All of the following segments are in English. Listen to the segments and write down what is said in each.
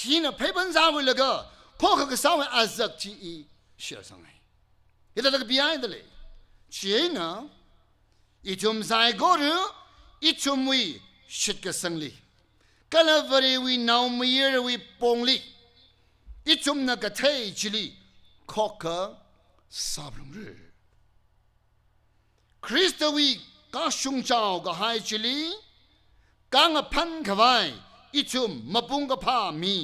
ฮีน่ะเพบันซาวิลก็ข้อเขาก็สาวอาซักจีเชื่อสังไงยัดตะกบีไอ้เดเลยเชื่อนะอีจุมใจก็รู้อีจุมวิชิดก็สังลีกะลาฟรีวินาวมีเยวิปงลีอีจุมนักเทยจิลีข้อเขาสาบลงเลยคริสต์วิก็ชุงเจ้าก็หายจิลีกังพันขวายอีจุมมาปุงก็พามี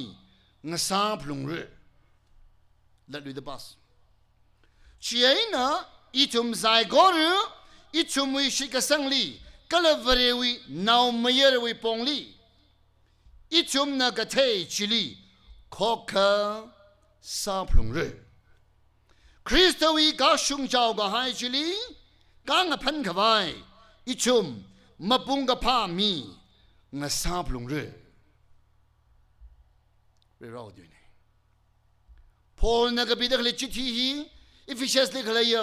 งสาบลงเลย Let me the bus เชื่อนะอีจุมใจก็รู้อีจุมวิชิกสังลีกะลาฟรีวินาวมีเยวิปงลีอีจุมนักเทยจิลีข้อเขาสาบลงเลยคริสต์วิก็ชุงเจ้าก็หายจิลีกังพันขวายอีจุมมาปุงก็พามีงสาบลงเลยเรื่องอะไรเนี่ยพอลนักบิดาเลยจิตที่อิฟิเชสเลยเลย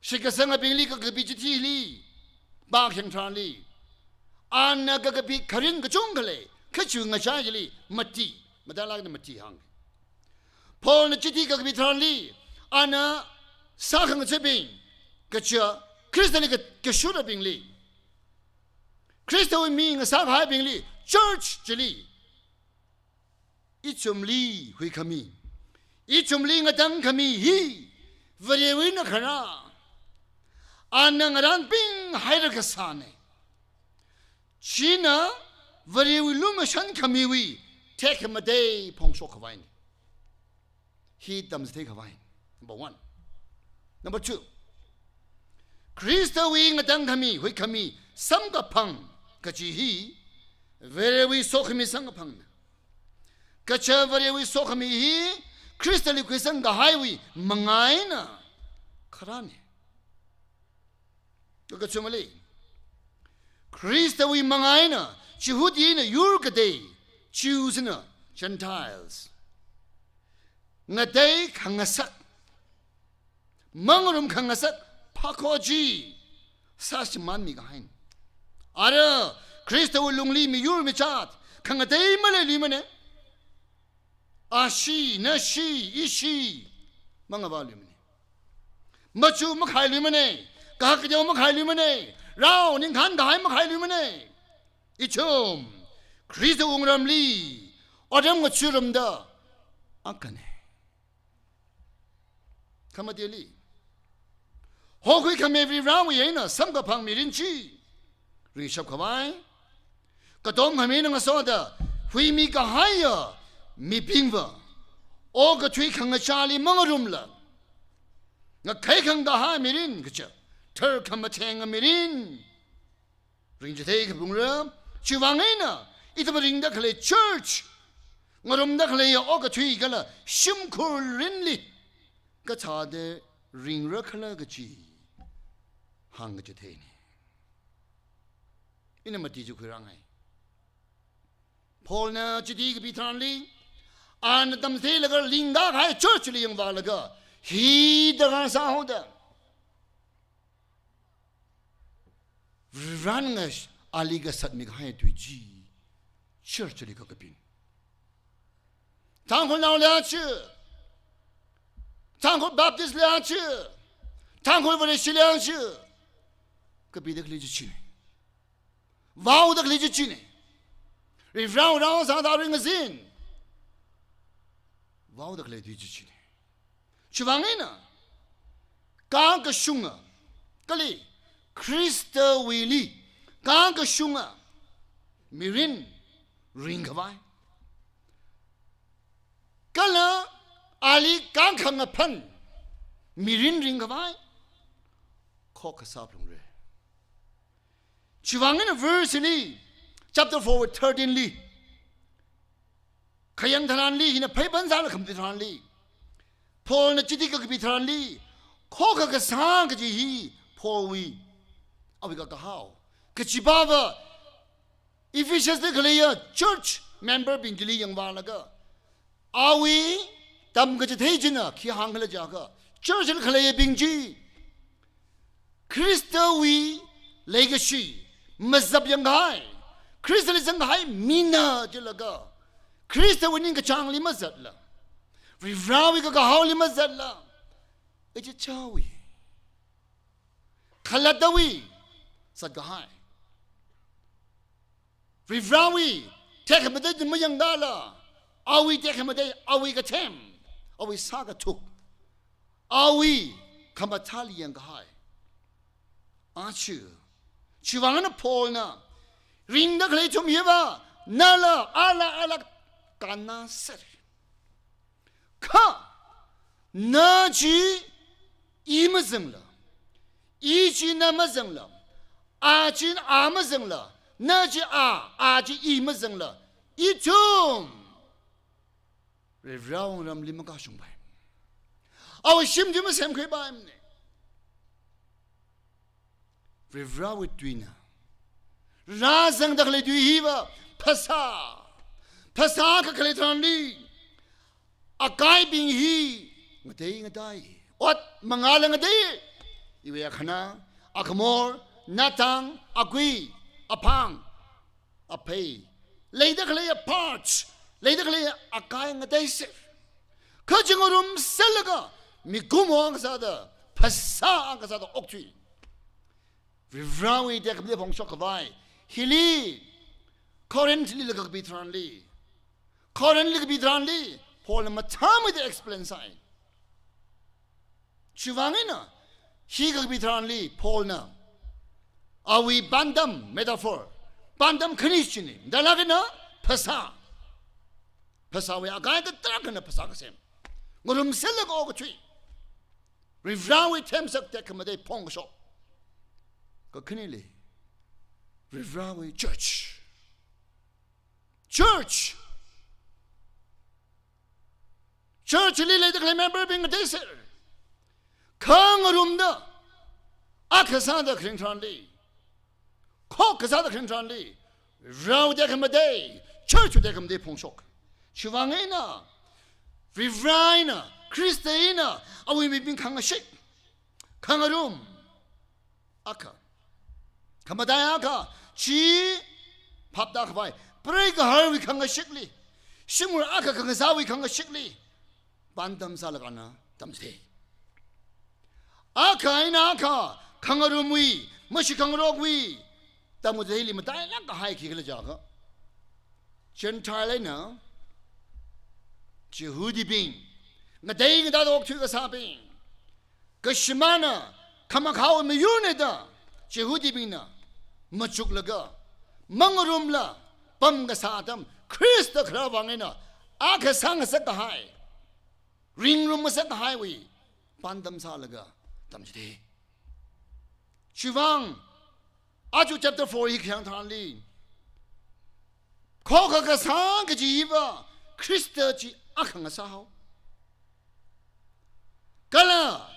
ชิคกี้พายเป็นลีก็กบิดจิตที่ลีบางแห่งทางลีอันนักกบิดคารินก็จงกันเลยขึ้นชูงาชายลีมัดจีมาได้ลักษณะมัดจีฮังพอลนักจิตที่ก็กบิดทางลีอันน่ะสาขังเซบิงก็เชื่อคริสต์เลยก็ชูระบิงลีคริสต์วิมีงสาขายบิงลี church จิลีอีจุมลีหุยขมีอีจุมลีงตังขมีฮีวเรวินขนาอันนังรันปิงไฮรักษาเนชีน่าวเรวิลุมชันขมีวีเทคมาเดย์พงโชคขวายฮีดัมสเทคขวาย number one number two คริสต์วิงตังขมีหุยขมีสัมกะพังกะจีฮีวเรวิโซขมีสังกะพังกระเชวเรวิโซขมีฮีคริสต์ลิควิสังกะไฮวิมังไงนะครานี่ก็ชมเลยคริสต์วิมังไงนะชิวดีนะยูร์กเดย์ชิวส์นะ Gentiles งะเดย์ขังสักมังรุมขังสักพักโอจีซาชมันมีกะไฮอาระคริสต์วิลุงลีมียูร์มิชาดขังเดย์มาเลยลีมันเนี่ยอาชีนาชีอิชีมังกรบาลีมันเนี่ยมาจูมาขายลีมันเนี่ยกากเดียวมาขายลีมันเนี่ยเรานิ่งขันขายมาขายลีมันเนี่ยอิชมคริสต์องค์รำลีอดมก็ชื่อรำดาอักกันเนี่ยขมาเดียลีหกคุยขมาวิราวยัยนะสัมกพังมีรินชีริชับขวายก็ต้องขมีนังสอดาหุยมีกะหายะมีพิงวะโอ้ก็ช่วยขังชาลีมังรุมละงั้นใครขังกะหามิรินก็จะเธอขังมาแทงมิรินริงจะเทกับบุงเริ่มชีวังไงนะอีตัวริงดักเลย church งรุมดักเลยโอ้ก็ช่วยกันละชิมคูรินลิก็ชาเดริงรักละก็จีหังก็จะเทนี่อินมาตีจุคุยรังไงพอลนะจิตีกับพิธานลีอันตั้มเทลก็ลิงก้าให้เชิดลียงวาลก็ฮีดกันสาหัวเดรันเงชอาลีก็สัตว์มีให้ตุยจีเชิดลีก็กบินทางคนเราเลี้ยงชื่อทางคนบัพติสต์เลี้ยงชื่อทางคนวันนี้เลี้ยงชื่อกบินเด็กลีจีชินว้าวเด็กลีจีชินรีฟเราสาดาริงซินว้าวเด็กเลยดีจริงๆชีวังไงนะกางกชุงอ่ะก็เลยคริสต์วิลีกางกชุงอ่ะมิรินริงกับไว้ก็เลยอาลีกางขังพันมิรินริงกับไว้ข้อกระซับลงเลยชีวังไงนะ verse นี้ chapter 4 13 li khayang thanan li hina phai ban sa la kham ti thanan li phol na chiti ka bi thanan li kho ka ka sa ka ji hi phol wi abi ka ka how ka chi ba ba Ephesians de khlaya church member bin jili yang wa la ka awi tam ka ji thei jin na khi hang khala ja ka church de khlaya bin ji Christo wi legacy mazhab yang hai Christianism hai mina je laga Christa winning a chang lima zatla. Rivrawi ka how lima zatla. It's a chawi. Kaladawi. Sagahai. Rivrawi. Take him a day to Mayangala. Are we take him a day? Are we gatem? Are we saga took? Are we Kamatali and Gahai? Aren't you? Chivana Polna. Ring the clay to Miva. Nala, ala, Kana Sir. Ka Naji Imazangla. Ichi Namazangla. Achin Amazangla. Naji Aji Imazangla. Itum. Revrown Ram Limakashum by. Our Shim Dimas Hemke by me. Revrow with Dwina. Razang the Leduiva. Pasa. Pasaka Kaletrandi. A guy being he. Mataying a die. What? Mangalang a day. Iweakana. Akamor. Natang. Agui. A pang. A pay. Lay the clay apart. Lay the clay a guy in a day. Kajing a room selaga. Mikumo Angsada. Pasa Angsada Octree. Vivrawi dekabli pong shokavai. Hili. Currently look at Bitranli. Currently Bitranli. Paul Matami the explain sign. Chivangina. He could Bitranli. Paul na. Are we bandam metaphor? Bandam Kanishini. Dalagina. Pasa. Pasa we are guy the dragon of Pasakasem. Murum Selag over tree. Rivrawi Temsak Dekamade Pong shop. Kakinili. Rivrawi Church. Church. Church lily the remember being a desert. Kangarumda. Akasanda Krintrandi. Kokasada Krintrandi. Raw Dekamade. Church Dekam de Pongshok. Chivangina. Rivrina. Christina. Are we being Kangashik? Kangarum. Aka. Kamadayaka. Chi. Papdakbai. Break a hurry Kangashikli. Shimur Aka Kangazawi Kangashikli. Bandam Salagana. Tamste. Aka in Aka. Kangarumwi. Mushikangrogwi. Tamudeli Matai like a high kilajaga. Gentile now. Jehudi Bing. Nadang that oak to the Sabin. Kashimana. Kamakao Mayunida. Jehudi Bina. Machuklaga. Mangarumla. Bamgasadam. Christa Kravangina. Akasang set the high. Ring room was at the highway. Pandam Salaga. Tamjde. Shivang. Aju chapter 4 he can't only. Koka Kasang Jiva. Christa Ji Akangasao. Kala.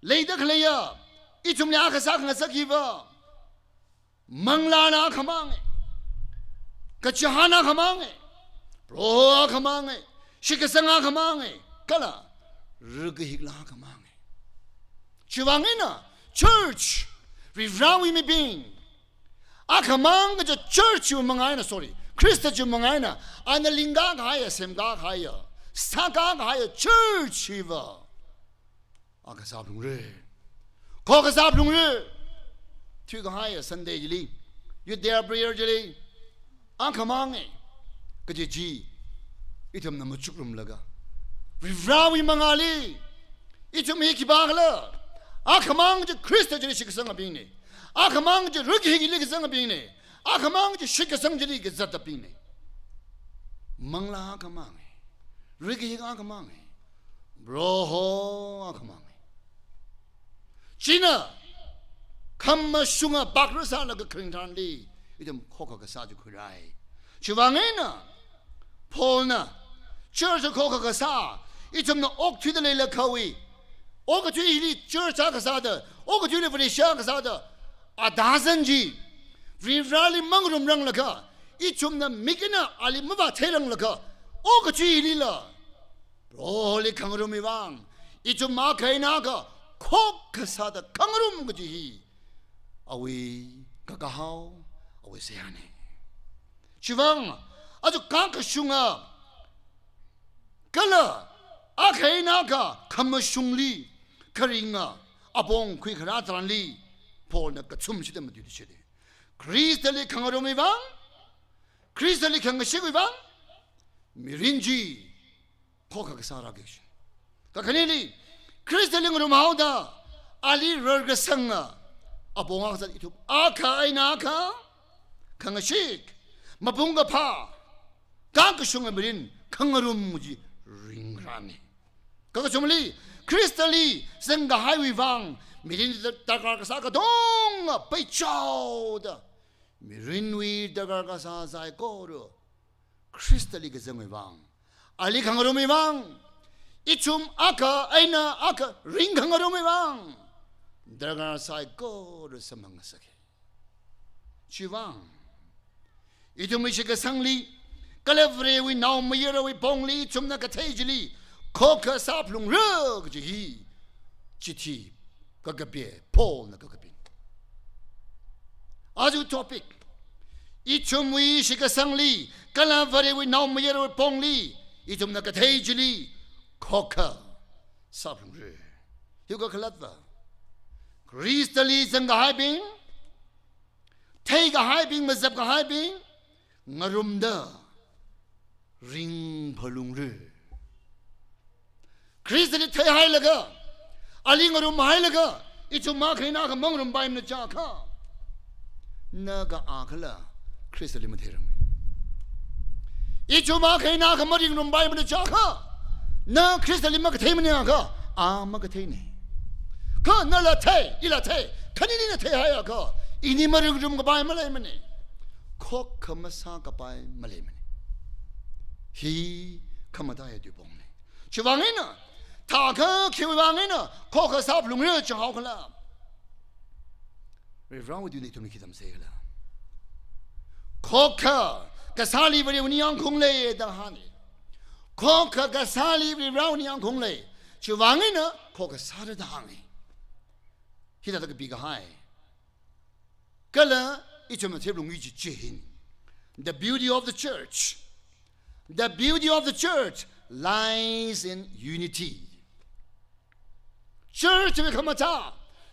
Later Klaya. Itum Yakasang Sakiva. Manglana Kamange. Kachahana Kamange. Pro Kamange. Shikasanga Kamange. Kala. Rugihla Kamange. Chivangina. Church. Rivrawi me being. Akamang the church you mangina, sorry. Christa Jumangina. And the Lingag higher, Semgag higher. Sakag higher. Church Shiva. Akasablung re. Kokasablung re. Tuga higher Sunday Jili. You dare prayer Jili. Ankamange. Kaji. Itum na machukrum laga. Rivrawi mangali. Itum hiki bagla. Akamang the Christa Jili Shikasanga Bini. Akamang the Ruki Ligasanga Bini. Akamang the Shikasang Jili Gazata Bini. Mangla Akamange. Riki Akamange. Broho Akamange. China. Kama Shunga Bakrasa like a Krintandi. Itum Koka Kasaju Kurai. Chivangena. Polna. Church of Koka Kasa. Itum no oak to the Lela Kawi. Oka to eat church Akasada. Oka to the Shakasada. A dozen G. Rivrali Mangrum Rang Laka. Itum the Mikina Alimava Telang Laka. Oka to Lila. Holy Kangarumi Wang. Itum Maka Inaga. Kokasada Kangarum Gaji. Awi Kakahao. Awi Seane. Chivang. Adu Kanka Shunga. Kala, Akainaka, Kamashungli, Karinga, Abong, Quickratranli, Paul Nakatsum Shidamadu Shidi. Crystally Kangarumivan, Crystally Kangashivivan, Mirinji, Kokakasaragish. Kakanili, Crystally Rumauda, Ali Rurgasanga, Abong Aka Inaka, Kangashik, Mabunga Pa, Kankashunga Mirin, Kangarumuji, Ringrani. Kakasumli, Crystally, Senga Highway Vang, Mirin the Takarasaka Dong, Paichowda, Mirinwi Takarasa Zaikoro, Crystally Gazami Vang, Ali Kangarumi Vang, Ichum Aka, Aina Aka, Ring Kangarumi Vang, Dagarasai Go to Samangasaki. Chivang. Itumishika Sangli, Calavre we now Mayera we Bongli, Chumnakatajili, Coca Saplung Rug, Jihi, Chiti, Kagabe, Paul Nakagabin. Aju topic. Ichumwi Shika Sangli, Calavre we now Mayera we Bongli, Itumnakatajili, Coca Saplung Rug. Hugo Kalatva. Crystally Zanga Hibing, take a hibing, Mazapka Hibing, Narumda, Ring Palungre. Crystally Tay Hilaga, Alingarum Hilaga, it's a Makinaka Mongrum by Najaka. Naga Akala, Crystally Materum. It's a Makinaka Mudingram by Najaka. Na Crystally Makatamaniaka, Makatani. Ka nalate, ilate, kanina te hayaka, inimarum by Malemani. Cock Kamasaka by Malemani. He Kamadaya du Bongni. Chivangina, Taka, Kiwangina, Coca Saplum Rich, Hawkala. Reverend, would you need to make them say, Coca, Gasali, very young Kungle, the honey. Coca, Gasali, very round young Kungle. Chivangina, Coca Sada the honey. He doesn't a big high. Color, it's a material which is the beauty of the church. The beauty of the church lies in unity. Church will come at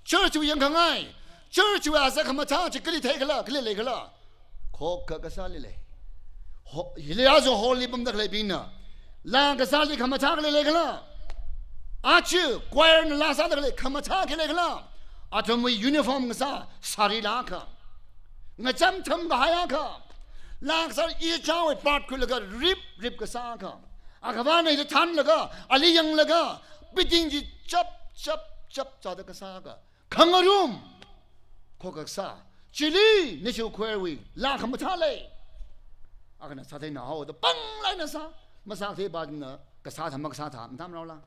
church will young high. Church will ask a kamata, Chikili take a look, Lilegala. Coca Gasalile. Hilazo holy bum the Labina. La Gasali Kamata Legala. Achu, choir and last other Kamata Legala. Atomwe uniform sa sarilaka. Ngacham tam bahayaka. Laksar ichaw with part kulaga rip kasaka. Akavana is a tan laga, Ali young laga, bidding chop sada kasaka. Kangaroom Kokaksa. Chili, Nishu query, Lakamatale. Akana Satina ho, the bang linasa, Masate Badna, Kasata Maksata, Tamrola.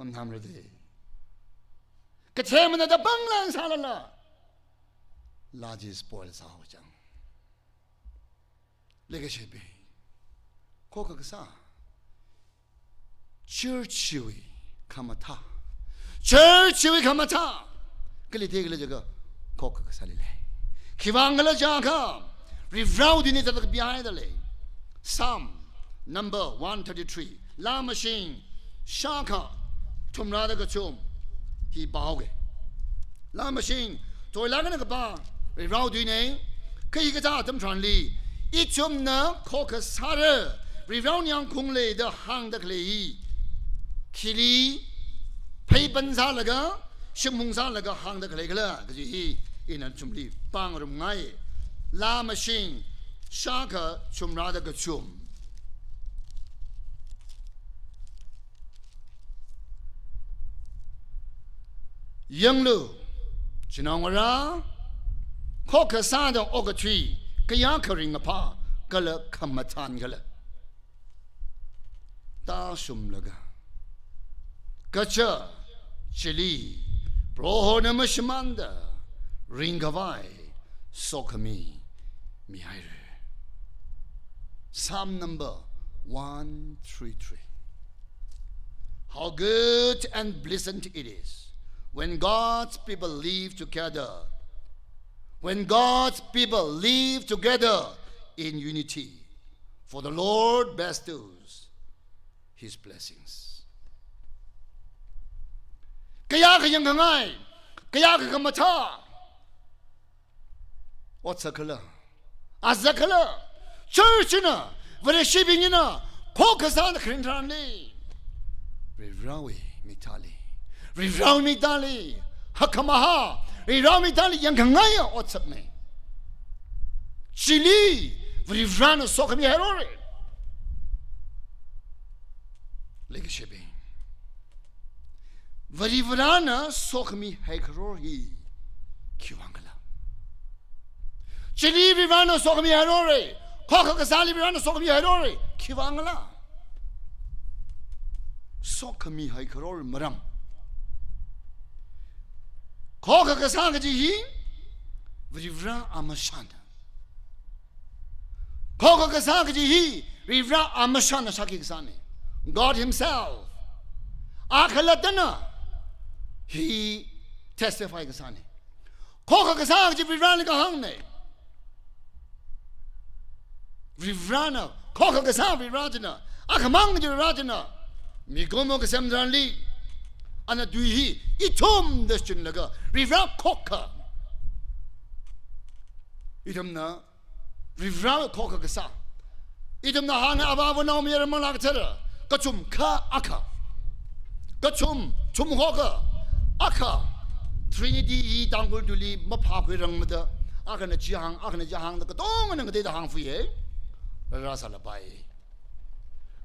Mamhamrede. Katamana the Banglands Halala. Largest spoils our jam. Legacy be. Kokakasa. Church Kamata. Church Kamata. Kilitiglajaga. Kokakasalile. Kivangala Jaka. Revrowed in it at the behind the lane. Psalm number 133. La machine. Shaka. Tumrada Gachum. He bowed. La machine, to a lagan bar, a rowdy Kayagatam Tranli, Ichum na caucus harder, reround young Kungle, the hang the clay. Kili, Papan Zalaga, Shimun Zalaga hang the clayla, because he in a chumli, bang or mai. La machine, Shaka Chumrada Gachum. Young Lu, Chinangara, Kokasada Oga tree, Kayakaring apa, Gala Kamatan Gala. Da Shumlaga. Gacha, Chili, Prohona Mashimanda, Ringavai, Sokami, Mihaire. Psalm number 133. How good and pleasant it is when God's people live together. When God's people live together in unity. For the Lord bestows His blessings. Kaya kayang ngay, kaya kakamata. What's a color? As a color, church na, worshiping na, focus on the Krintrani. Rivrawi mitali, Rivrawi mitali, Hakamaha, Rivrawi mitali yang ngaya what's up me? Chili, Rivrana sokami herore. Legacy. Varivrana sokami hekarori kiwangala. Chili Rivrana sokami herore, Koka Kasali Rivrana sokami herore kiwangala. Sokami hekarori maram. Koka Kasagaji, Rivra Amashana. Koka Kasagaji, Rivra Amashana Saki Kasani. God Himself. Akalatana. He testified Kasani. Koka Kasagaji Rivrana Kahane. Rivrana, Koka Kasavi Rajana, Akamang Rajana, Migomo Kasamdranli, Anaduhi, Itum Destinaga, Rivra Koka. Itumna, Rivra Koka Kasa. Itumna Hana Abavano Miramalakata, Kachum Ka Aka, Kachum, Chumhoka, Aka, Trinity, Dangle Duli, Mapaki Ramada, Akana Jihang, Akana Jahang, the Katong and the Data Hang Fuye. Rasalabai.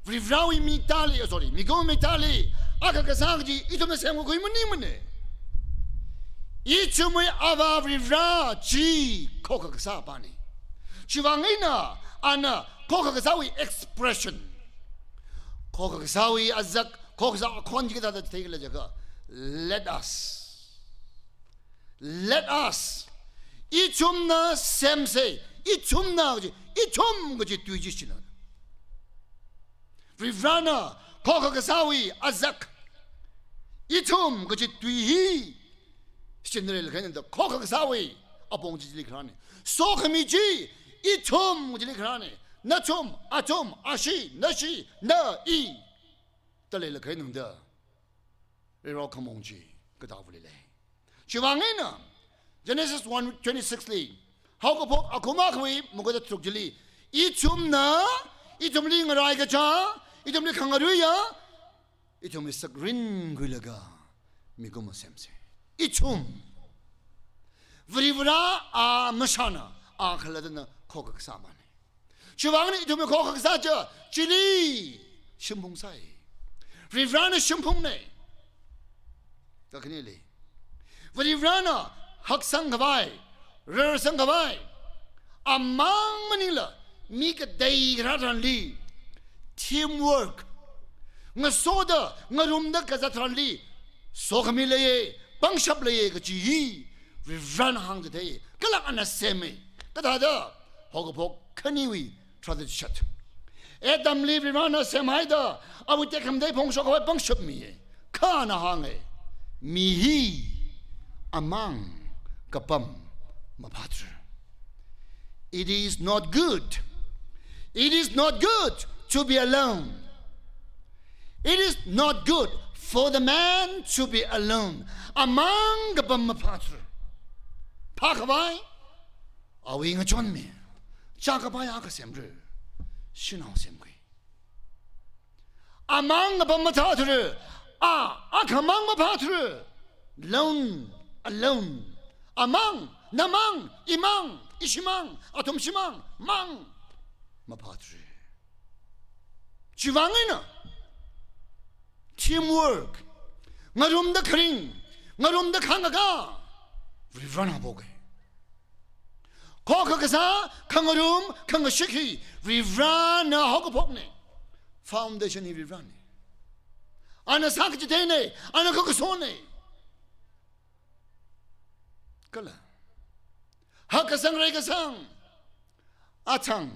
Rivrawi mitali, sorry, Migo mitali, Akakasangji, Itum Samu Guimunimune. Ichumwe Ava Rivra, G, Kokakasapani. Chivangina, Anna, Kokakasawi expression. Kokakasawi Azak, Kokasa conjugate that take a let us. Ichumna Semse, Ichumna. Ichum gaji tuijishina. Rivrana, Kokakasawi, Azak. Ichum gaji tuihi. Shinrel Kanan, the Kokakasawi, upon Jilikrani. Sokamiji, Ichum Jilikrani. Nachum, Atum, Ashi, Nashi, Na, E. The Lila Kanan, the Rirokamonji, Gadavile. Shivangina, Genesis 1:26. How kapok akumakwi mugada trukjili ichumna ichumli ngarai gacha ichumli khangaruya ichumli sagrin gulaga miguma semse ichum vrivra a mashana a khaladana khokak samane chivangni ichumli khokak sacha chili shimpung sai vrivrana shimpung ne taknili vrivrana haksang gawai Rursangabai among Manila, Mika Day Ratanli, teamwork, Nasoda, Narumda Kazatranli, Sokamile, Bangshaple, Gachi, we run hung the day, Kalakana Semi, Katada, Hogapok, Kaniwi, tried to shut. Adam leave Rana Semaida, I would take him day Pongshaka Bangshap me, Kana Hange, Mihi, among Kapam. Mapatra. It is not good. It is not good to be alone. It is not good for the man to be alone among the Mapatra. Pakabai, are we in a John me? Chakabai Akasembre, Shinao Sembre. Among the Mapatra, Akamang Mapatra, alone, among. Namang, Imang, Ishimang, Atom Shimang, Mang, Mapatri. Chivangina. Teamwork. Ngarum the Kring, Ngarum the Kangaga. Rivrana Boge. Kokakasa, Kangarum, Kangashiki, Rivrana Hogopokne. Foundation in Rivrani. Anasakitene, Anakokasone. Kala. Hakasang regasang atang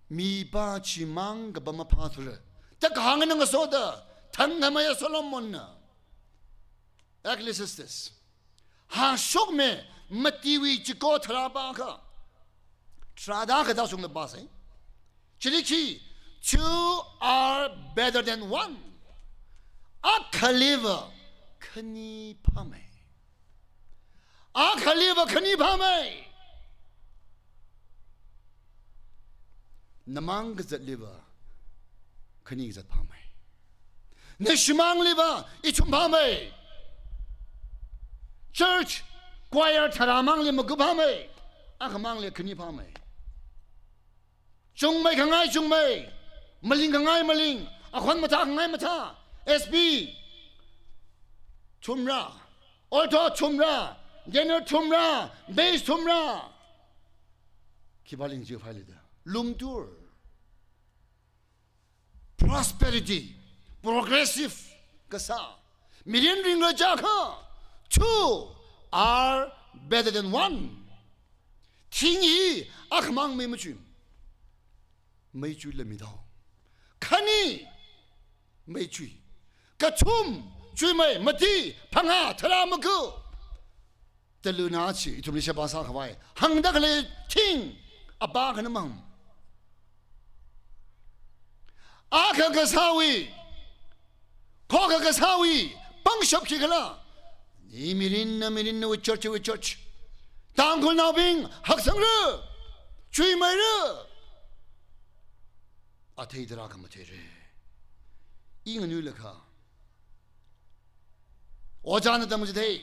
mi ba chimang gabama pathura takhangan ng soda tangamaya Solomon na Ecclesiastes ha shok me matiwi chiko traba ka trada ka da sung na base chiliki two are better than one. Akhaliva khani phame. Akhaliva khani phame. Namang zat liva khani zat phame. Nishmang liva ichum phame. Church choir tharamang li magu phame. Akhamang li khani phame. Chung mai khangai chung mai. Maling khangai maling. Akhwan mata khangai mata. SB Tumra, Alto Tumra, General Tumra, Base Tumra. Kibaling Jufalida, Lumdur. Prosperity, progressive Kasa. Million Ringa Jaka. Two are better than one. Tingi Akhmang Mimachim. Maychu Lemidao. Kani Maychui. Katum, Jume, Mati, Panga, Taramaku. The Lunachi, to Misha Basa Hawaii, Hang Dakle, King, a bark and a mum. Aka Gasawi, Koka Gasawi, Bangshop Kigala, Mirina with church. Tangul now being Haksanga, Chui Mara. Ate Drakamateri. Ing Nulaka. Ojanadam today.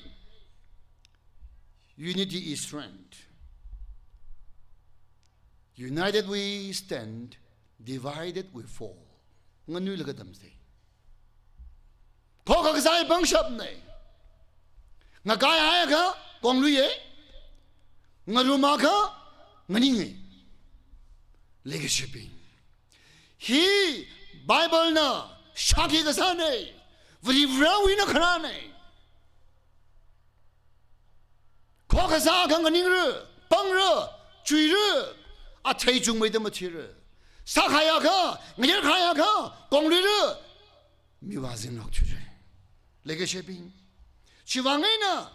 Unity is strength. United we stand, divided we fall. Nganulakadam today. Kokakasai bangshap ne. Ngakaya ka, Kongluye. Ngarumaka, Nganingi. Legacy. He Bible na Shaki Gasane. Vrivrawina Karane. Kokasa Ganganingru, Bangru, Juiru, a Tajung with the material. Sakayaka, Nyakayaka, Gongriru, Miwazin Nocture. Legacy. Chivangina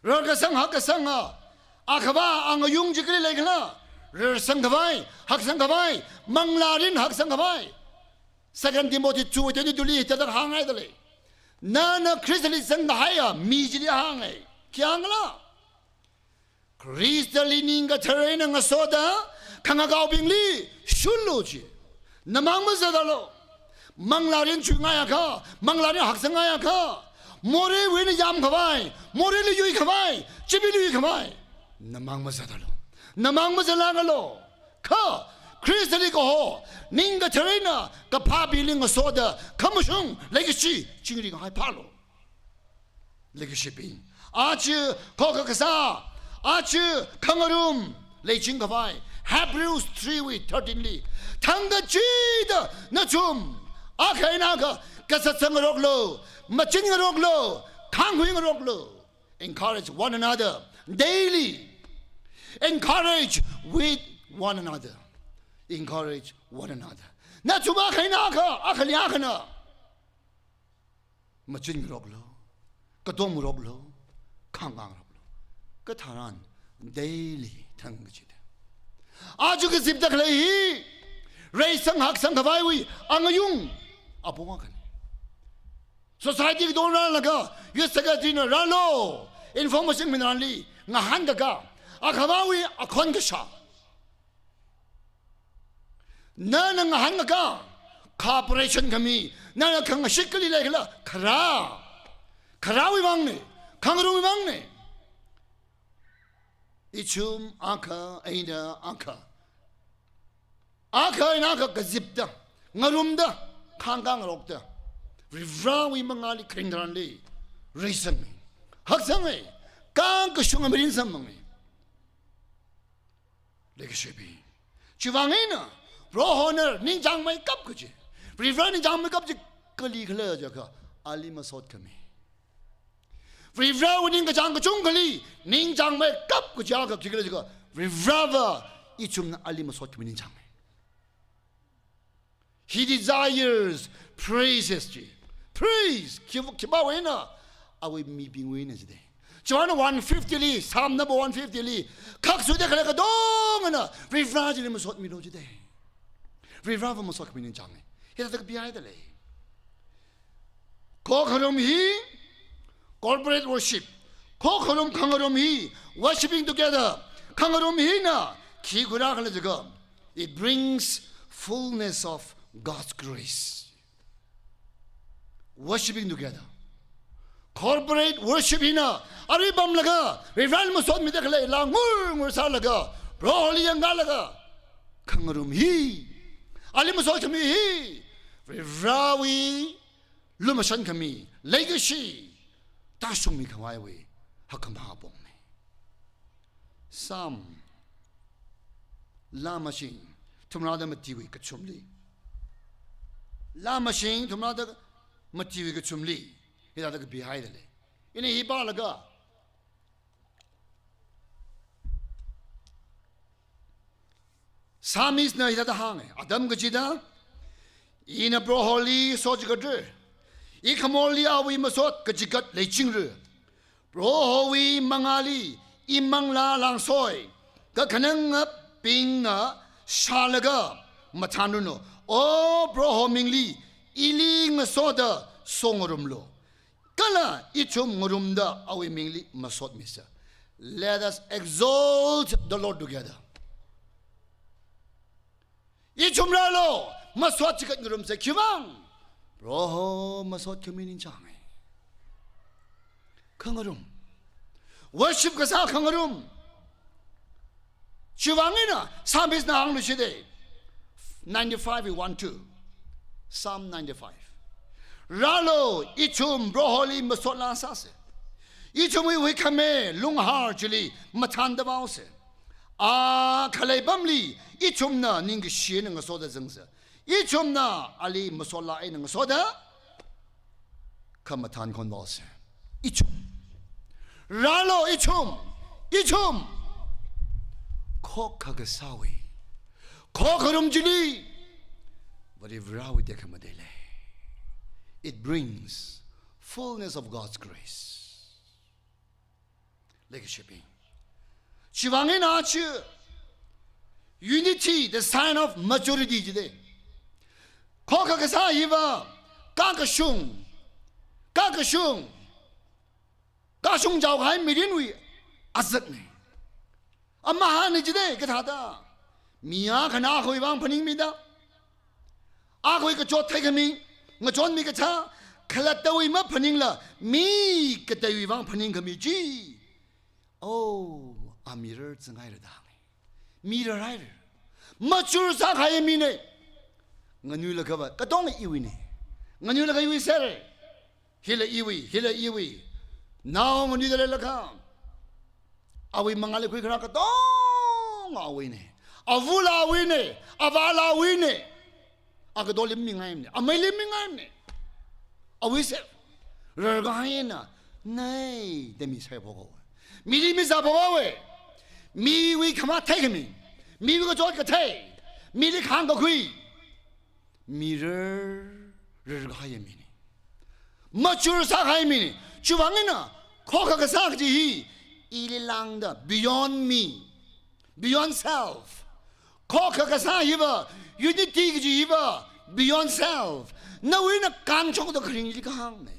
Rokasang Hakasanga, Akaba, Anga Yung Jigri Legana, Sangavai, Haksangavai, Manglarin Haksangavai. Second Timothy 2, 22, that hang idly. Nana Christly sang the higher, Mijili hang. Kiangla Crystallininga terrain and a soda, Kangagao Bingli, Shuluji, Namangazadalo, Manglarin Chungayaka, Manglarin Haksangayaka, More Winnie Yam Kavai, More Lui Kavai, Chibilu Kavai, Namangazadalo, Namangazalagalo, Ka. Crystallico, Ninga Terena, Kapabi Linga Soda, Kamushung, Legacy, Chinging High Palo. Legacy. Archer, Kokakasa, Archer, Kangaroom, Leching Kavai, Hebrews 3:13. Tanga Chida, Nachum, Akainaga, Kasasangaroglo, Machingaroglo, Kangwingaroglo. Encourage one another daily. Encourage with one another. Encourage one another. Natuma Kainaka, Akaliakana. Machingaroglo, Katomuroglo, Kangaroglo, Kataran, daily Tangachida. Ajukasip the Clay, Ray Sang Hak Sankavai, Angayung, Apumakan. Society don't run like a Yusagatina Rano, Information Minali, Nahandaga, Akavawi, Akongasha. Nana Hangaka, Corporation Kami, Nana Kangashikali Legala, Kara, Karawi Mangne, Kangaroo Mangne. Ichum, Aka, Aida, Aka. Aka and Aka Gazipta, Narumda, Kangang Rokta. Rivrawi Mangali Krindrandi, Raisami, Haksame, Kankashungamarin Samami. Legacy. Chivangina. Rohoner, Ninjang my cup could you? Reverning down my cup to Kali Kalajaka, Alima Sot Kami. Reverning the Janga Jungali, Ninjang my cup could you? Reverva, Ichum Alima Sot Ninjang. He desires praises. Praise, Kibawena. I will meet being winners today. Joanna 150 Lee, Psalm number 150 Lee. Kaksu de Kalakadong, Reverning Sot Mino today. Rava Mosok Minin Jang. Here's the behind the lay. Kokarum he, corporate worship. Kokarum Kangarum he, worshiping together. Kangarum he na, Kigurakalajaga. It brings fullness of God's grace. Worshipping together. Corporate worshiping na. Aribam laga, Revan Mosok Midakale, Langur Salaga, Broly and Galaga. Kangarum he, Alimusok me he, Rawi, Lumasan kami, Legacy, Tashumi Kawaiwi, Hakamabong. Some La machine, Tumrada Matiwi Kachumli. La machine, Tumrada Matiwi Kachumli, it had to be highly. In a Hibalaga. Samis na ita hang Adam gajida ina broholi sojgadre ikamoli awi masot gajigat lechingre brohowi mangali imangla langsoy gakanang ping na shalaga matanuno o broho mingli iling masoda songorumlo kala ichum ngurumda awi mingli masot misa. Let us exalt the Lord together. 이좀라로 마스와치 같은 그럼세 기왕 로호 마스와 교민인 장에 강어름 worship 가사 강어름 지왕이나 삼비스나 항루시대 95:1-2 Psalm 95 라로 이좀 로홀리 마스와라 사세 이좀이 위카메 룽하르질리 마탄다바오세 아 칼레밤리 이좀나 닝기 시에는 거 소다 정서 이좀나 알리 무솔라 에는 거 소다 카마탄 건너세 이좀 라로 이좀 코카가 사위 코그름질이 버리브라위 데카마데레 It brings fullness of God's grace. Leadershiping. 지왕의 나치 unity, the sign of majority today. 거기서 이와 가가숑 자오가이 미린위 아삭네. 아마 하는 지대 그다다 미야 그나 거기 방 분입니다. 아 거기 그 좋대금이 뭐 좋은 미가 차 칼라따위 뭐 분인라 미 그때위 방 분인 금이지. 오 아미를 증하이르다. 미르라이르 마추르사 가야미네 nganyula ba katong iwi ne nganyula ka iwi sere hila iwi now nganyula la ka awi mangale ku kra katong awi ne avula awi ne avala awi ne agadol mingaim ne amele mingaim ne awi se rgaina nei demi sai bogo mili mi za bogo we mi wi kama take me mi wi go jot ka tai mi li khang ko kui mirror rgaimi ne mature sa gaimi ne chuwangena khoka ka sa ji ililang da beyond me beyond self khoka ka sa hiba unity ji hiba beyond self na wi na kang chong da kring li kang ne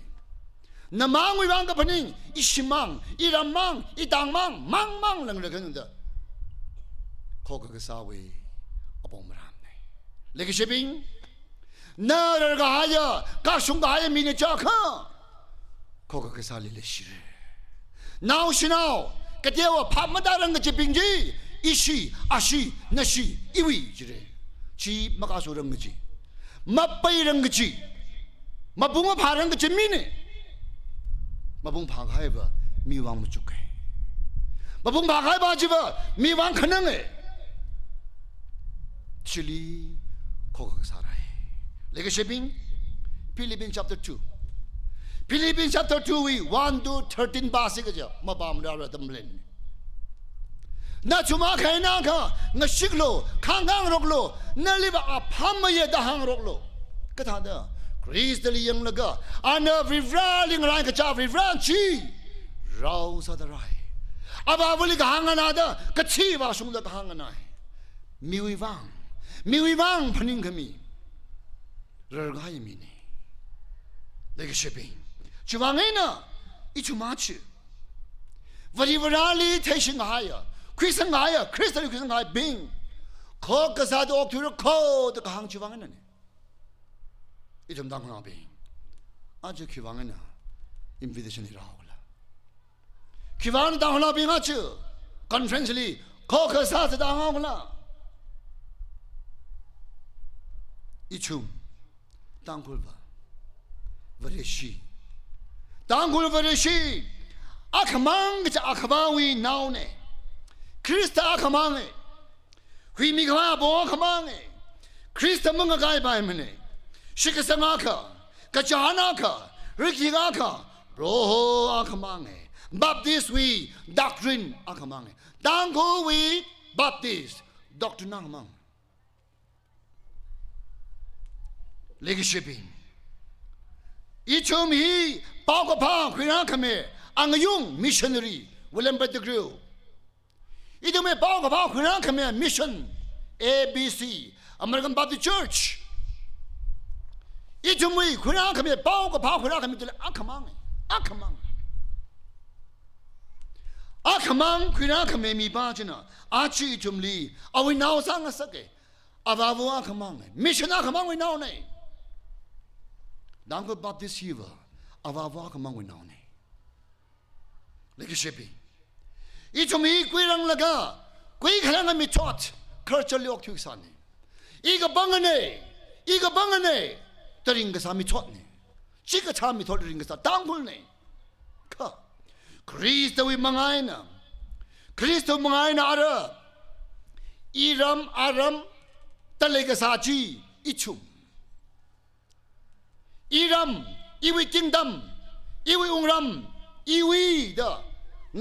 na mang wi bang ka paning isimang iramang itangmang mang lang le kan da khoka ka sa wi abong maram ne leadershiping 나를 가하여 가순가하여 미니자카 거기 살리레시르 나오시나오 그때와 밤마다는 거 집빙지 이시 아시 나시 이위지래 지 마가소는 거지 맛바이는 거지 마붕어 바른 거지 미네 마붕 바가해봐 미왕 무죽해 마붕 바가해봐 지봐 미왕 가능해 칠리 거기 살아 Leadershiping, Philippines chapter 2. Philippines chapter 2, we 1-13 basic aja, mabam dara damlen. Na cuma kaya ka, na shiglo, kangang roklo, na liba apamaye dahang roklo. Kata da, Chris dali yang laga, ana vivraling rai kacha vivran chi, rau sa da rai. Aba wali kahangan ada, kachi ba sung da kahangan ai. Miwi wang. มีวิบังพนิงขมีเรื่องอะไรมีนี่เล็กเชปิงชีวังไงนะอิชุมาชิวันที่วันนี้เทชิงหายคริสต์หายคริสต์คริสต์หายบิงข้อกษัตริย์ออกทุรข้อตะกางชีวังนั่นอิชุมดังนาบิงอาจจะชีวังนะอินวิเดชันที่เราละชีวังดังนาบิงอาจจะคอนเฟรนซ์ลีข้อกษัตริย์ดังเอาละอิชุมดังคุลวะวเรชีดังคุลวเรชีอาขมังจะอาขมังวีนาวเนคริสต์อาขมังเอวิมิขมาบอกอาขมังเอคริสต์มึงก็ไกลไปมันเอชิกสังอาขกัจจานาขริกิอาขโรอาขมังเอบัพติสวีด็อกทรินอาขมังเอดังคุลวีบัพติสด็อกทรินอาขมังเลกชิปิงอีชมฮีปากกับพางคุยนักเมอังยุงมิชชันนารีวิลเลมเบตเกริลอีดูเมปากกับพางคุยนักเมมิชชัน ABC American Baptist Church อีดูเมคุยนักเมปากกับพางคุยนักเมตัวอักมังคุยนักเมมีบ้านจีน่ะอาชีอีดูเมลีเอาไว้นาวสังกัสเกอาบาวัวอักมังมิชชันอักมังไว้นาวเนดังก็บัพติสฮีวะอาวาวาก็มังวินเอาเนี่ยเล็กเชปีอีชมีกุยรังละก็กุยขลังมีทอดคร์ชัลยกทุกสันอีกบังเน่ตริงก็สามีทอดเนี่ยชิกชามีทอดริงก็สาดังบุลเนี่ยค่ะคริสต์วิมังไงนะคริสต์มังไงนะอะไรอีรัมอารัมตะเลกสาจีอีชุมอีรัมอีวิจิงดัมอีวิอุงรัมอีวิดะ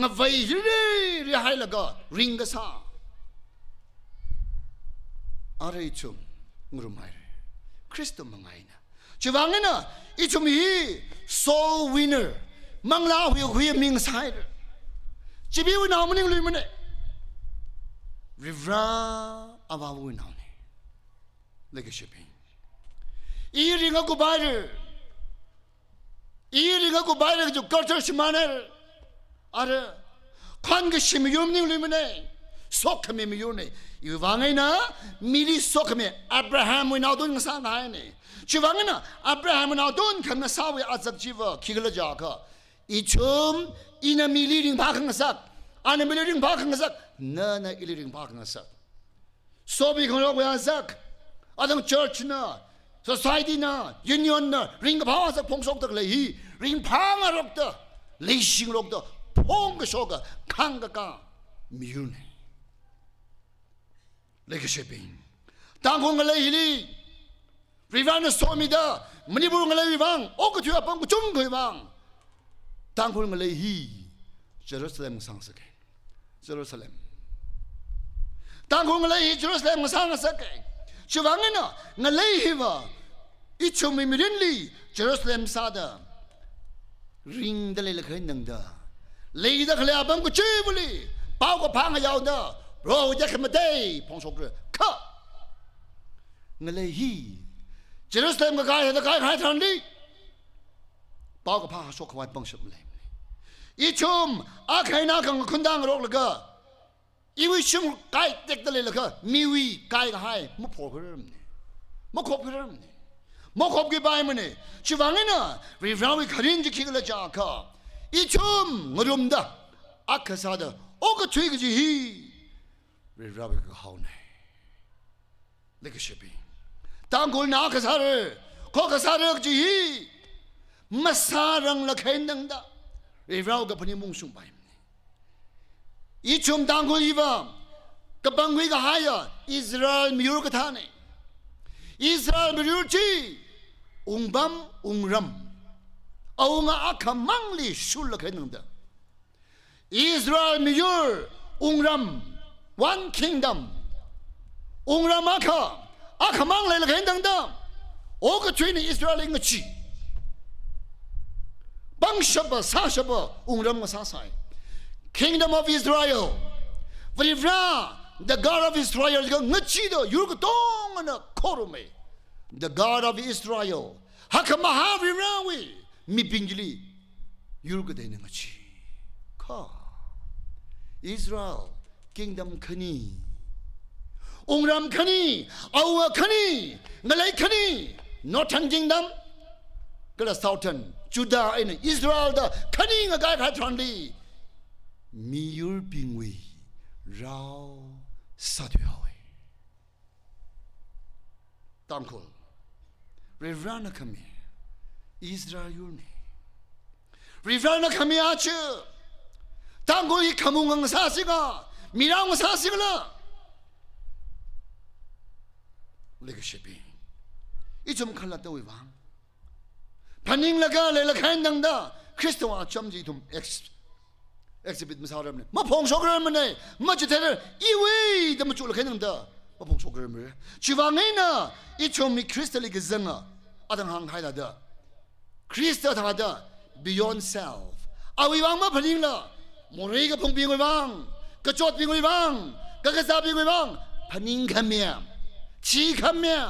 งะไวเรให้ละก็ริงกะซาอะไรชุมงรุมไห้คริสต์มังไงนะจะว่าไงนะอีชุมฮีโซลวินเนอร์มังลาหุยมิงไซด์จะบิวนามันยังลุยมันเนี่ยริฟราอาวาวุนเอาเนี่ยเล็กชิปิงอีริงกูบายร์อีริงกูบายร์จุกอร์เตอร์ชิมาเนอร์อะไรขันก็ชิมยูมนิ่งเลยมันเนี่ยสกขมิมยูเนี่ยอยู่ว่าไงนะมิลิสกขมิอับราฮัมวินาดุนก็สร้างได้เนี่ยชีว่าไงนะอับราฮัมวินาดุนคำนั้นสาวอาจักชีวะคิกละจากะอีชุมอีน่ะมิลิริงพาขังสักอันนั้นมิลิริงพาขังสักน่ะอิลิริงพาขังสักโซบีของเราอย่างสักอาดังเชิร์ชนะsociety นะ union นะริงกับพาวสักพงศกตะเลยฮีริงพังอรกตะเลยชิงรกตะพงกโชกะขังกะกะมิวเนเลยกเชปิงตังคงกะเลยฮีลีริวันนะโซมิดามันนี่บุงกะเลยริวังโอกะทุยปังกุจุงกะริวังตังคงกะเลยฮีเยรูซาเล็มสังสกเยรูซาเล็มตังคงกะเลยฮีเยรูซาเล็มสังสกชีวังนะงะเลยฮีวะอีชุมมิรินลีเยรูซาเล็มซาดาริงดะเลยละเคยนังดาเลยดะเคลอาบังกุจิบุลีเป้าก็พังยาวดาโรจะขึ้นมาได้พงศกเรค่ะงะเลยฮีเยรูซาเล็มก็กายตะกายหายทันดีเป้าก็พังชกไว้บังชุมเลยอีชุมอาใครนาคังคุณดังรกละก็อีวิชุมกายเด็กตะเลยละก็มีวิกายก็หายมุพอเพิ่มเนี่ยมุขบเพิ่มเนี่ยมุขบกี่ใบมันเนี่ยชีวังไงนะรีฟราวิคารินจะคิดละจากะอีชุมงรุมดะอักษาดะโอ้ก็ช่วยกันจีฮีรีฟราวิก็เขาเนี่ยเล็กชิบิตั้งคนนักษาเลยข้อกษาเลยจีฮีมาสารังละแค่นังดะรีฟราวิก็พนิมุงสุงไปอีชุมตังคนอีวามกับบังวิกหายาอิสราเอลมีอยู่กับท่านเนี่ยอิสราเอลมีอยู่ที่อุงบัมอุงรัมเอางาอักขมังลีชุลละแค่นั้นเด้ออิสราเอลมีอยู่อุงรัม one kingdom อุงรัมอักขมังเลยละแค่นั้นเด้อโอ้ก็ช่วยในอิสราเอลงจีบังชับะสาชับะอุงรัมก็สาสายKingdom of Israel วันนี้พระ the God of Israel go ngachido yurgo tongana korume. The God of Israel hakamahavi rawi mi pingjili yurgo de ngachi. Ka Israel kingdom khani Ungram khani awa khani ngalai khani northern kingdom kala southern Judah and Israel the khani ngagai khatrandi mi yur pingwi rao sadyawe tankol revrana kami Israel yurni revrana kami achu tankol I kamungang sasiga mirang sasigla leadership ichum khalata wang paning laga le lakhain dangda Kristo wa chamji tum exhibit masaram ne ma phong sokram ne ma chither iwe dam chul khain dangda ma phong sokram ne chiwangena ichum mi Kristo le gizanga adang hang haida da Kristo tha da beyond self awi wang ma paning la mori ga phong ping wang ka chot ping wang ka ka sa ping wang paning khamya chi khamya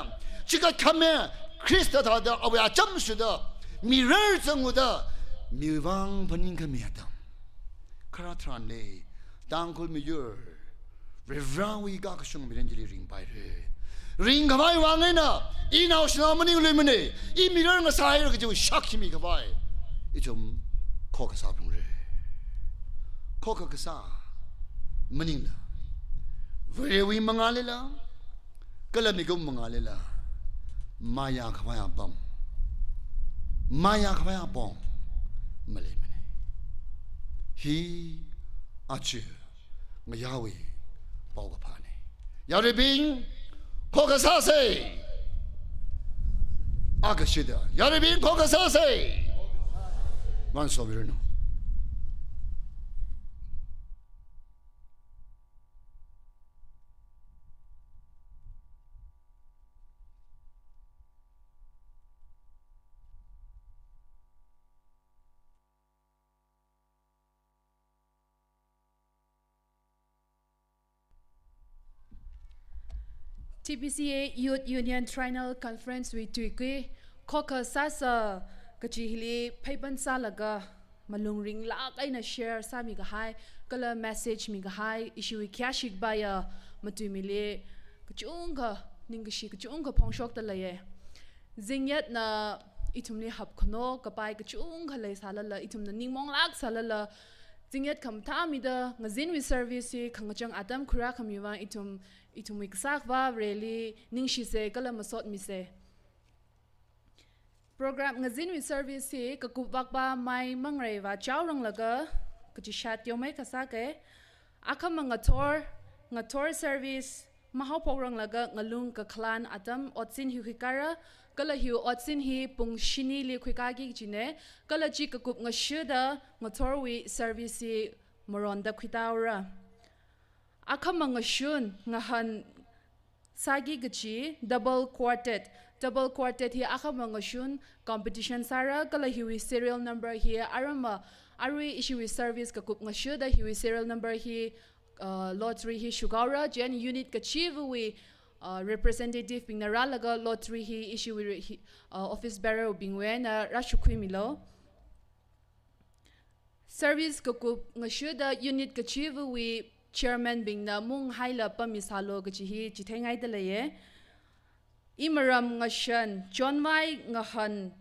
chiga khamya Kristo tha da awi chamsu da mirror zanguda miwang paning khamya da karatran le tangkol mi yur revrawi ga kashung mirenjili ring pai re ring kawai wangena inaw shna maning le mane I mirror nga sai ra ju shakhi mi kawai ichum khoka sa pung re khoka ka sa maning la vewi mangale la kalami gum mangale la maya kawai bam maya kawai bom male mane hi achu ngayawi pauga phane yare bing khoka sa se agashida yare bing khoka sa se man so virno TBCA Youth Union Triennial Conference with Tuikui Koka Sasa Kachihili Paipan Salaga Malung Ring Lak Aina share Sami Gahai Kala message Migahai Issue Kashik Baya Matumile Kachunga Ningashi Kachunga Pongshok Talaye Zingyat na itumli hapkono Kapai Kachunga Lay Salala Itum na Ningmong Lak Salala Zingyat Kam Tamida Ngazin with service Kangachang Adam Kura Kamiwa itum iksak va really ningshi se kala masot mi se program ngazin with service se ka kubak ba mai mangre va chawrang laga kachi shat yo mai kasa ke akam ngator service mahaw porang laga ngalung ka klan atam otsin hi khikara kala hiu otsin hi pungshini li khikagi jine kala chi ka kup ngashuda ngator wi service moronda khitawra Akamanga shun ngahan sagi gachi double quartet hi akamanga shun competition sara kala hiwi serial number hi arama arui ishiwi service ka kup ngashu da hiwi serial number hi lottery hi shugara gen unit kachi wi representative pinara laga lottery hi ishiwi office bearer bingwe na rashukhui milo service ka kup ngashu da unit kachi wi chairman bing na mung haila pamisalo gachi chithengai dalaye imaram ngashan John Mai ngahan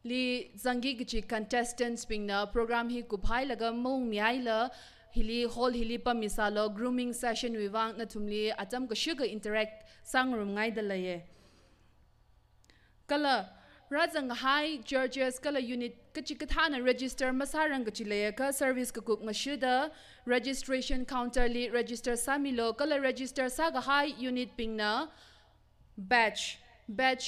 li zangi gachi contestants bing na program hi kuphai laga mung miaila hili hall hili pamisalo grooming session wiwang na thumli atam ka sugar interact sangrum ngai dalaye kala Razang high Georges kala unit kachikathana register masarang kachilaya ka service ka kup ngashuda registration counter li register samilo kala register saga high unit pingna batch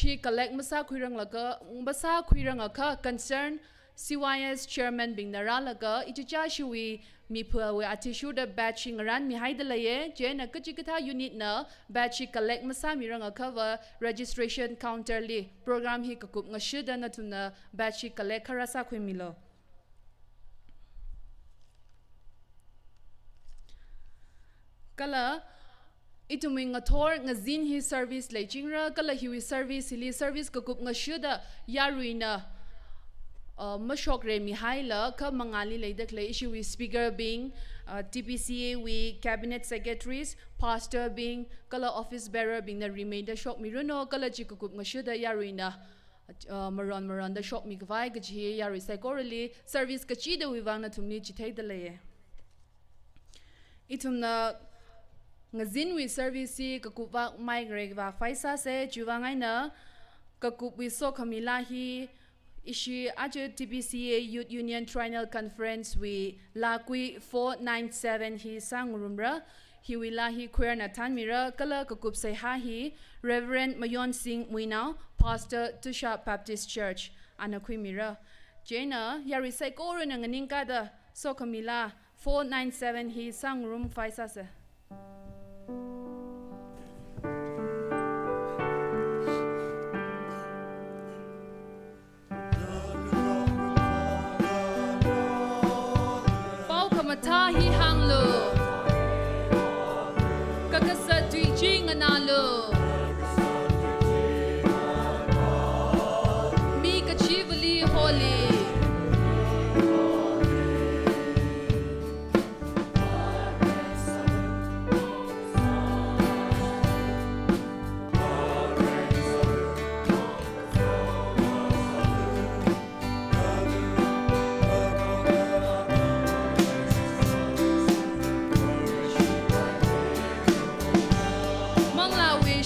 hi collect masa khurang ka concern CYS chairman bingna ralaga ichicha shui mi phwa we atishu da batching ran mi haidalaye jena kachikatha unit na batch collect masa miranga cover registration counter li program hi kakup ngashida na tuna batch collect kharasa khwimilo kala Ituming nga thor nga zin hi service lay jingra kala hi service hili service ka kup nga shuda yaruina mashok re mi haila ka mangali lay dakle issue with speaker being TBCA we cabinet secretaries pastor being kala office bearer being the remainder shok mi runo kala jikukup nga shuda yaruina maron da shok mi kvai ga ji yari psychorally service ka chi da wiwang na thumni chithai da lay itumna ngazin wi service ka kuwa mai greg wa faisa se juwangai na ka wi so khamila hi ishi aju TBCA Youth Union Triennial Conference wi lakwi 497 hi sangurumra hi wila hi queer na tanmira kala ka kup sai ha hi Reverend Mayon Singh Muina Pastor Tusha Baptist Church anakwi mira jena yari sai ko ro na nganing ka da so khamila 497 hi sangrum faisa se Tahi hanglo kakasa tuijing analo mi kachivali holy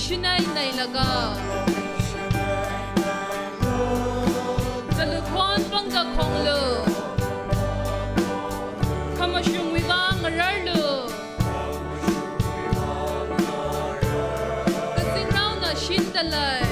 Shinay nay laga Talukwan pangga konglo Kamashung wibang ararlo Kasing raw na shindalay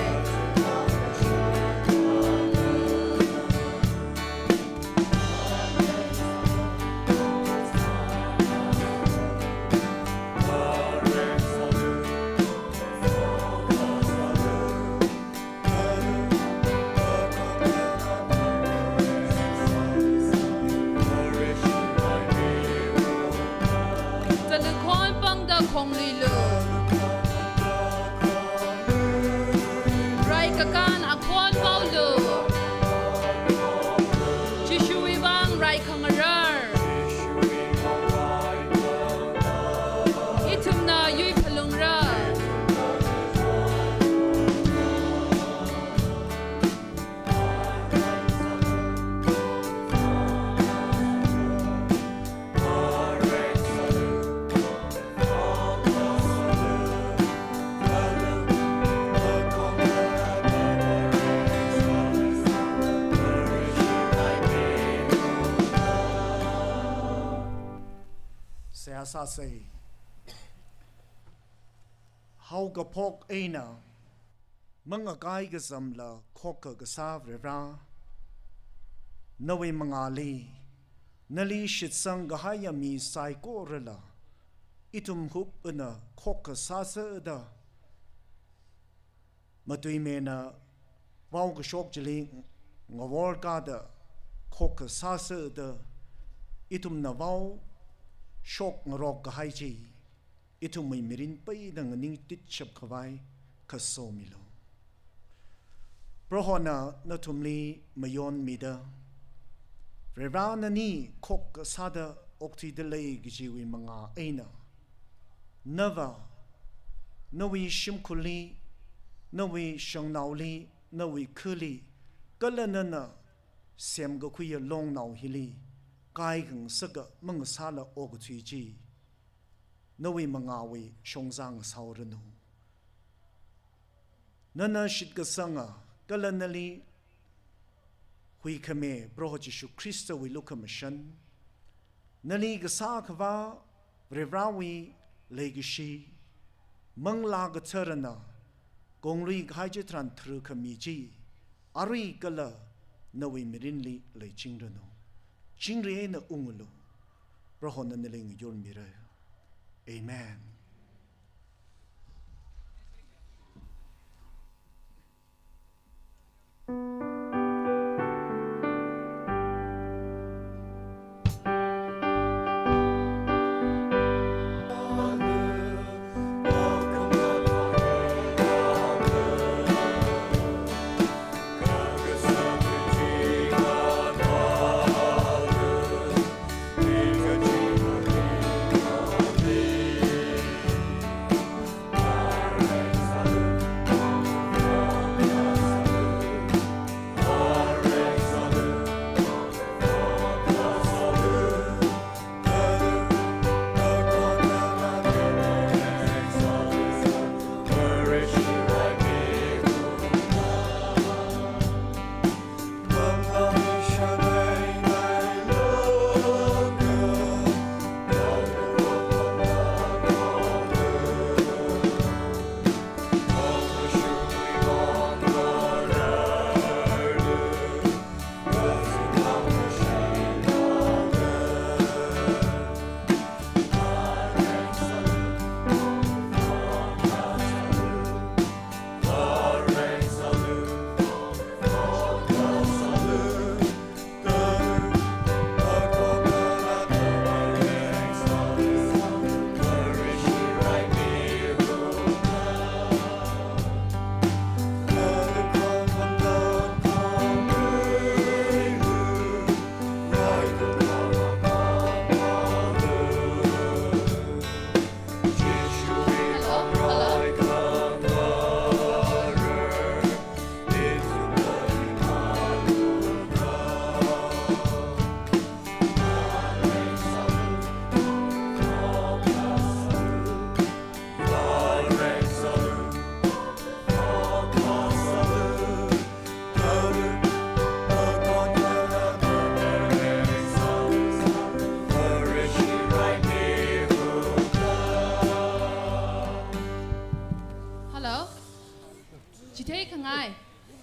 Rai kakan akwan paulo Chishui bang rai kangarar Itum na yui palungra Sa say how ga pok aina mga kai ga zamla khok ga savre ra nawi mangali nali shit sang ga haya mi sai ko rela itum hup na khok sa sa da matui me na wau ga shok jili ngawor ka da khok sa sa da itum na wau shok ngrok ga hai chi itu mai mirin pai dang ning tit chap khawai ka so milo prohona na tumli mayon mida revana ni khok sada okti de lei gi ji wi manga aina nava nawi shimkhuli nawi shangnauli nawi khuli kalanana sem ga khuya long nau hili kai gang saga mang sala og thui ji nawi mangawi shongzang sauranu nana shit ga sanga kalanali hui khame broji shu krista wi lukamashan nali ga sa khwa revrawi legishi mangla ga charana gongri ghaje tran thru khami ji ari kala nawi mirinli le chingrano chingre na ungulu rohona neling yor mira amen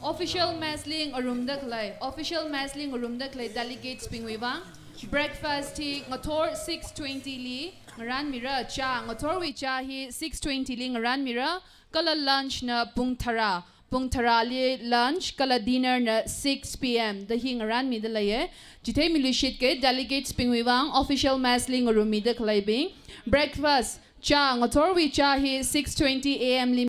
official massling arum dak lai official massling arum dak lai delegates pingwiwang breakfast ti ngathor 6:20 li ngaran mira cha ngathor wi cha hi 6:20 li ngaran mira kala lunch na pungthara li lunch kala dinner na 6 p.m. the hi ngaran mi da lai jithe milishit ke delegates pingwiwang official massling arum mi dak lai bing breakfast cha ngathor wi cha hi 6:20 a.m. li